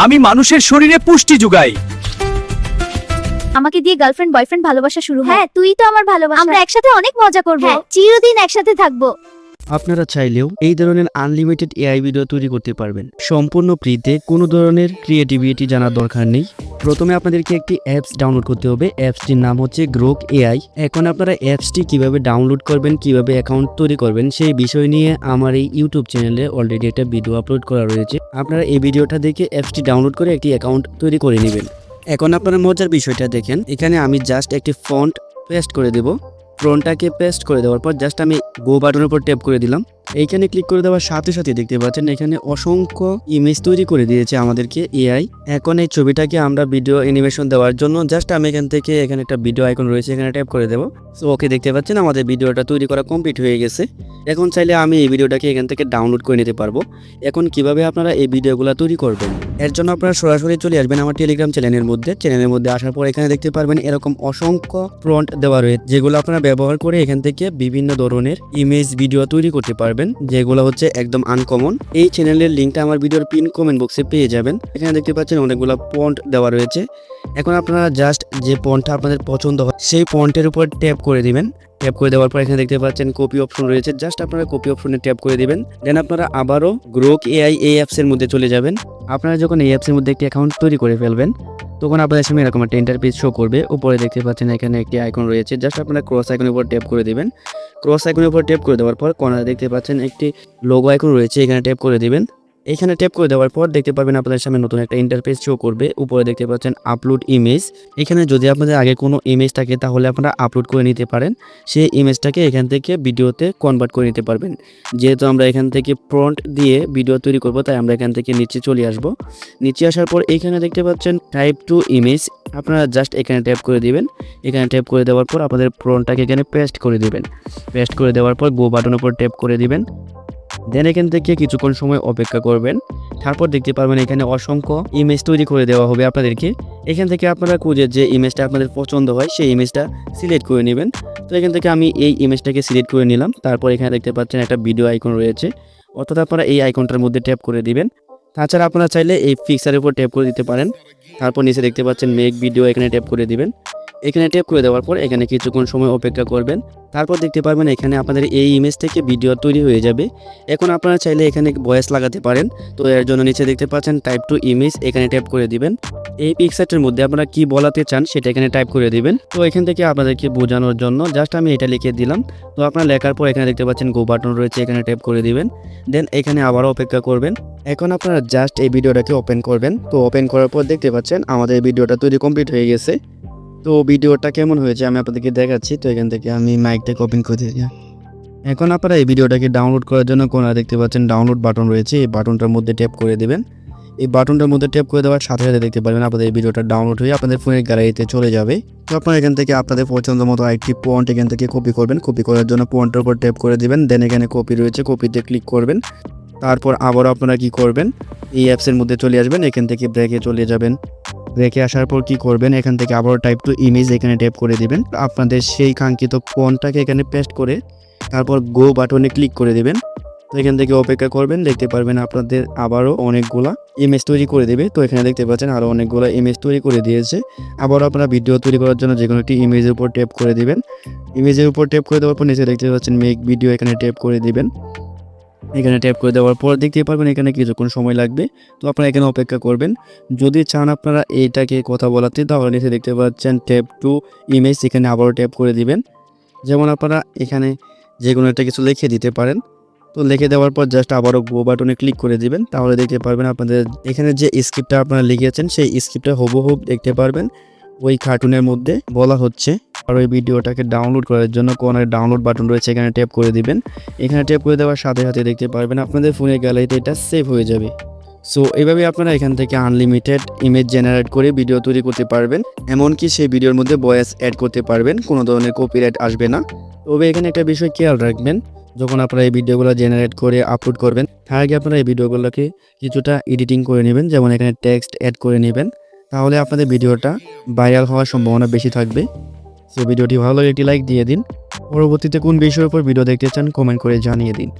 আমি মানুষের শরীরে পুষ্টি যোগাই। আমাকে দিয়ে গার্লফ্রেন্ড বয়ফ্রেন্ড ভালোবাসা শুরু হয়। হ্যাঁ, তুই তো আমার ভালোবাসা। আমরা একসাথে অনেক মজা করব। হ্যাঁ, চিরদিন একসাথে থাকবো। আপনারা চাইলেও এই ধরনের আনলিমিটেড এআই ভিডিও তৈরি করতে পারবেন সম্পূর্ণ ফ্রিতে। কোনো ধরনের ক্রিয়েটিভিটি জানার দরকার নেই। প্রথমে আপনাদেরকে একটি অ্যাপস ডাউনলোড করতে হবে। অ্যাপসটির নাম হচ্ছে গ্রোক এআই। এখন আপনারা অ্যাপসটি কিভাবে ডাউনলোড করবেন, কিভাবে অ্যাকাউন্ট তৈরি করবেন সেই বিষয় নিয়ে আমার এই ইউটিউব চ্যানেলে অলরেডি একটা ভিডিও আপলোড করা রয়েছে। আপনারা এই ভিডিওটা দেখে অ্যাপসটি ডাউনলোড করে একটি অ্যাকাউন্ট তৈরি করে নেবেন। এখন আপনারা মজার বিষয়টা দেখেন, এখানে আমি জাস্ট একটি ফন্ট পেস্ট করে দেব। ফ্রন্টটাকে পেস্ট করে দেওয়ার পর জাস্ট আমি গো বাটনের উপর ট্যাপ করে দিলাম। এইখানে ক্লিক করে দেওয়ার সাথে সাথে দেখতে পাচ্ছেন এখানে অসংখ্য ইমেজ তৈরি করে দিয়েছে আমাদেরকে এআই। এখন এই ছবিটাকে আমরা ভিডিও অ্যানিমেশন দেওয়ার জন্য জাস্ট আমি এখান থেকে এখানে একটা ভিডিও আইকন রয়েছে, এখানে ট্যাপ করে দেবো। সো ওকে, দেখতে পাচ্ছেন আমাদের ভিডিওটা তৈরি করা কমপ্লিট হয়ে গেছে। এখন চাইলে আমি এই ভিডিওটাকে এখান থেকে ডাউনলোড করে নিতে পারবো। এখন কিভাবে আপনারা এই ভিডিওগুলো তৈরি করবেন, এর জন্য আপনারা সরাসরি চলে আসবেন আমার টেলিগ্রাম চ্যানেলের মধ্যে। চ্যানেলের মধ্যে আসার পর এখানে দেখতে পারবেন এরকম অসংখ্য ফ্রন্ট দেওয়া রয়েছে, যেগুলো আপনারা ব্যবহার করে এখান থেকে বিভিন্ন ধরনের ইমেজ ভিডিও তৈরি করতে পারবেন, যেগুলো হচ্ছে একদম আনকমন। এই চ্যানেলের লিঙ্কটা আমার ভিডিওর পিন কমেন্ট বক্সে পেয়ে যাবেন। এখানে দেখতে পাচ্ছেন অনেকগুলো ফন্ট দেওয়া রয়েছে। এখন আপনারা জাস্ট যে ফন্টটা আপনাদের পছন্দ হয় সেই ফন্টের উপর ট্যাপ করে দিবেন। ট্যাপ করে দেওয়ার পর এখানে দেখতে পাচ্ছেন কপি অপশন রয়েছে, জাস্ট আপনারা কপি অপশনে ট্যাপ করে দিবেন। দেন আপনারা আবারও গ্রোক এআই এই অ্যাপসের মধ্যে চলে যাবেন। আপনারা যখন এই অ্যাপসের মধ্যে একটি অ্যাকাউন্ট তৈরি করে ফেলবেন তখন আপনাদের সামনে এরকম একটা ইন্টারফেস শো করবে। উপরে দেখতে পাচ্ছেন এখানে একটি আইকন রয়েছে, জাস্ট আপনারা ক্রস আইকনের উপর ট্যাপ করে দিবেন। ক্রস আইকনের উপর ট্যাপ করে দেওয়ার পর কর্নারে দেখতে পাচ্ছেন একটি লোগো আইকন রয়েছে, এখানে ট্যাপ করে দিবেন। এখানে ট্যাপ করে দেওয়ার পর দেখতে পারবেন আপনাদের সামনে নতুন একটা ইন্টারফেস শো করবে। উপরে দেখতে পাচ্ছেন আপলোড ইমেজ। এখানে যদি আপনাদের আগে কোনো ইমেজ থাকে তাহলে আপনারা আপলোড করে নিতে পারেন। সেই ইমেজটাকে এখান থেকে ভিডিওতে কনভার্ট করে নিতে পারবেন। যেহেতু আমরা এখান থেকে ফ্রন্ট দিয়ে ভিডিও তৈরি করব, তাই আমরা এখান থেকে নিচে চলে আসব। নিচে আসার পর এখানে দেখতে পাচ্ছেন টাইপ টু ইমেজ। আপনারা জাস্ট এখানে ট্যাপ করে দিবেন। এখানে ট্যাপ করে দেওয়ার পর আপনাদের ফ্রন্টটাকে এখানে পেস্ট করে দিবেন। পেস্ট করে দেওয়ার পর গো বাটনের উপর ট্যাপ করে দিবেন। দেন এখান থেকে কিছুক্ষণ সময় অপেক্ষা করবেন। তারপর দেখতে পারবেন এখানে অসংখ্য ইমেজ তৈরি করে দেওয়া হবে আপনাদেরকে। এখান থেকে আপনারা খুঁজে যে ইমেজটা আপনাদের পছন্দ হয় সেই ইমেজটা সিলেক্ট করে নেবেন। তো এখান থেকে আমি এই ইমেজটাকে সিলেক্ট করে নিলাম। তারপর এখানে দেখতে পাচ্ছেন একটা ভিডিও আইকন রয়েছে, অর্থাৎ আপনারা এই আইকনটার মধ্যে ট্যাপ করে দিবেন। তাছাড়া আপনারা চাইলে এই পিকচারের উপর ট্যাপ করে দিতে পারেন। তারপর নিচে দেখতে পাচ্ছেন মেক ভিডিও, এখানে ট্যাপ করে দিবেন। এখানে ট্যাপ করে দেওয়ার পর এখানে কিছুক্ষণ সময় অপেক্ষা করবেন। তারপর দেখতে পারবেন এখানে আপনাদের এই ইমেজ থেকে ভিডিও তৈরি হয়ে যাবে। এখন আপনারা চাইলে এখানে ভয়েস লাগাতে পারেন। তো এর জন্য নিচে দেখতে পাচ্ছেন টাইপ টু ইমেজ, এখানে ট্যাপ করে দিবেন। এই পিকচারটার মধ্যে আপনারা কি বলাতে চান সেটা এখানে টাইপ করে দিবেন। তো এখান থেকে আপনাদেরকে বোঝানোর জন্য জাস্ট আমি এটা লিখে দিলাম। তো আপনারা লেখার পর এখানে দেখতে পাচ্ছেন গো বাটন রয়েছে, এখানে ট্যাপ করে দিবেন। দেন এখানে আবারও অপেক্ষা করবেন। এখন আপনারা জাস্ট এই ভিডিওটাকে ওপেন করবেন। তো ওপেন করার পর দেখতে পাচ্ছেন আমাদের ভিডিওটা তৈরি কমপ্লিট হয়ে গেছে। তো ভিডিওটা কেমন হয়েছে আমি আপনাদেরকে দেখাচ্ছি। তো এখান থেকে আমি মাইকটাকে ওপেন করে দিই। এখন আপনারা এই ভিডিওটাকে ডাউনলোড করার জন্য কোনায় দেখতে পাচ্ছেন ডাউনলোড বাটন রয়েছে, এই বাটনটার মধ্যে ট্যাপ করে দেবেন। এই বাটনটার মধ্যে ট্যাপ করে দেওয়ার সাথে সাথে দেখতে পারবেন আপনাদের এই ভিডিওটা ডাউনলোড হয়ে আপনাদের ফোনের গ্যালারিতে চলে যাবে। তো আপনারা এখান থেকে আপনাদের পছন্দ মতো আরেকটি পয়েন্ট এখান থেকে কপি করবেন। কপি করার জন্য পয়েন্টের উপর ট্যাপ করে দিবেন। দেন এখানে কপি রয়েছে, কপিতে ক্লিক করবেন। তারপর আবারও আপনারা কি করবেন, এই অ্যাপসের মধ্যে চলে আসবেন। এখান থেকে ব্রেকে চলে যাবেন। ব্রেকে আসার পর কি করবেন, এখান থেকে আবারও টাইপ টু ইমেজ, এখানে ট্যাপ করে দিবেন। আপনাদের সেই কাঙ্ক্ষিত ফন্টটাকে এখানে পেস্ট করে তারপর গো বাটনে ক্লিক করে দিবেন। তো এখান থেকে অপেক্ষা করবেন। দেখতে পারবেন আপনাদের আবারও অনেকগুলা ইমেজ তৈরি করে দেবে। তো এখানে দেখতে পাচ্ছেন আরও অনেকগুলো ইমেজ তৈরি করে দিয়েছে। আবারও আপনারা ভিডিও তৈরি করার জন্য যে কোনো একটি ইমেজের উপর ট্যাপ করে দিবেন। ইমেজের উপর ট্যাপ করে দেওয়ার পর নিচে দেখতে পাচ্ছেন মেক ভিডিও, এখানে ট্যাপ করে দিবেন। এখানে ট্যাপ করে দেওয়ার পর দেখতে পারবেন এখানে কিছুক্ষণ সময় লাগবে। তো আপনারা এখানে অপেক্ষা করবেন। যদি চান আপনারা এইটাকে কথা বলাতে তাহলে নিচে দেখতে পাচ্ছেন ট্যাপ টু ইমেজ, এখানে আবারও ট্যাপ করে দিবেন। যেমন আপনারা এখানে যে কোনো একটা কিছু লিখে দিতে পারেন। তো লিখে দেওয়ার পর জাস্ট আবারও গো বাটনে ক্লিক করে দিবেন। তাহলে দেখতে পারবেন আপনাদের এখানে যে স্ক্রিপ্টটা আপনারা লিখেছেন সেই স্ক্রিপ্টটা হুবহু দেখতে পারবেন ওই কার্টুনের মধ্যে বলা হচ্ছে। আর ওই ভিডিওটাকে ডাউনলোড করার জন্য কোনায় ডাউনলোড বাটন রয়েছে, এখানে ট্যাপ করে দিবেন। এখানে ট্যাপ করে দেওয়ার সাথে সাথে দেখতে পারবেন আপনাদের ফোনের গ্যালারিতে এটা সেভ হয়ে যাবে। সো এইভাবে আপনারা এখান থেকে আনলিমিটেড ইমেজ জেনারেট করে ভিডিও তৈরি করতে পারবেন। এমনকি সেই ভিডিওর মধ্যে ভয়েস অ্যাড করতে পারবেন, কোনো ধরনের কপিরাইট আসবে না। তবে এখানে একটা বিষয় খেয়াল রাখবেন, যখন আপনারা এই ভিডিওগুলো জেনারেট করে আপলোড করবেন তার আগে আপনারা এই ভিডিওগুলোকে কিছুটা এডিটিং করে নেবেন, যেমন এখানে টেক্সট অ্যাড করে নেবেন। তাহলে আপনাদের ভিডিওটা ভাইরাল হওয়ার সম্ভাবনা বেশি থাকবে। সো ভিডিওটি ভালো লাগে একটি লাইক দিয়ে দিন। পরবর্তীতে কোন বিষয়ের উপর ভিডিও দেখতে চান কমেন্ট করে জানিয়ে দিন।